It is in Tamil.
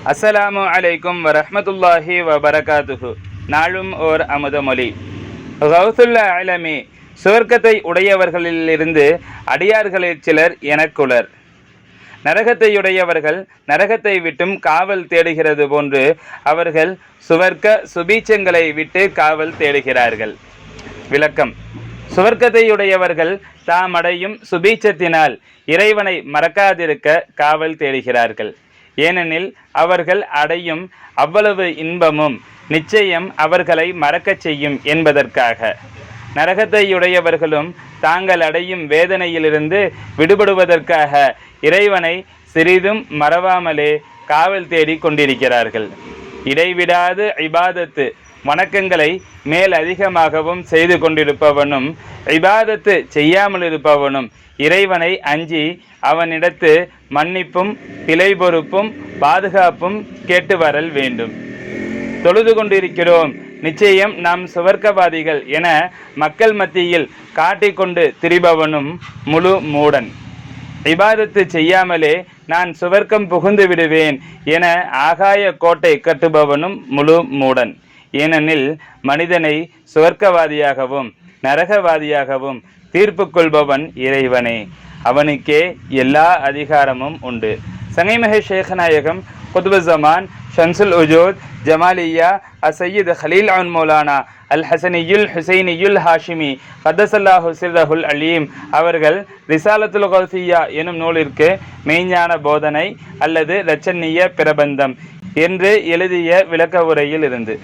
அஸ்ஸலாமு அலைக்கும் வரஹ்மத்துல்லாஹி வபரகாத்துஹு. நாளும் ஓர் அமுதமொழி. கௌசுல் ஆலமி, சுவர்க்கத்தை உடையவர்களிலிருந்து அடியார்களில் சிலர் எனக்குளர். நரகத்தையுடையவர்கள் நரகத்தை விட்டும் காவல் தேடுகிறது போன்று அவர்கள் சுவர்க்க சுபீச்சங்களை விட்டு காவல் தேடுகிறார்கள். விளக்கம்: சுவர்க்கத்தையுடையவர்கள் தாம் அடையும் சுபீச்சத்தினால் இறைவனை மறக்காதிருக்க காவல் தேடுகிறார்கள். ஏனெனில் அவர்கள் அடையும் அவ்வளவு இன்பமும் நிச்சயம் அவர்களை மறக்கச் செய்யும் என்பதற்காக. நரகத்தையுடையவர்களும் தாங்கள் அடையும் வேதனையிலிருந்து விடுபடுவதற்காக இறைவனை சிறிதும் மறவாமலே காவல் தேடி கொண்டிருக்கிறார்கள். இடைவிடாது இபாதத்து வணக்கங்களை மேல் அதிகமாகவும் செய்து கொண்டிருப்பவனும் இபாதத்து செய்யாமல் இருப்பவனும் இறைவனை அஞ்சி அவனிடத்து மன்னிப்பும் பிழை பொறுப்பும் பாதுகாப்பும் கேட்டு வரல் வேண்டும். தொழுது கொண்டிருக்கிறோம், நிச்சயம் நாம் சுவர்க்கவாதிகள் என மக்கள் மத்தியில் காட்டிக்கொண்டு திரிபவனும் முழு மூடன். இபாதத்து செய்யாமலே நான் சுவர்க்கம் புகுந்து விடுவேன் என ஆகாய கோட்டை கட்டுபவனும் முழு மூடன். ஏனெனில் மனிதனை சுவர்க்கவாதியாகவும் நரகவாதியாகவும் தீர்ப்பு கொள்பவன் இறைவனே. அவனுக்கே எல்லா அதிகாரமும் உண்டு. சங்கைமிகு ஷேக் நாயகம் குத்பு ஜமான் ஷம்சுல் உஜூத் ஜமாலியா அசையீத் ஹலீல் அன் மௌலானா அல் ஹசனியுல் ஹுசைனியுல் ஹாஷிமி கத்தசல்லாஹு சிர்ரஹுல் அலீம் அவர்கள் ரிசாலத்துல் கௌசியா எனும் நூலிற்கு மெய்ஞான போதனை அல்லது இரட்சணிய பிரபந்தம் என்று எழுதிய விளக்க உரையில் இருந்து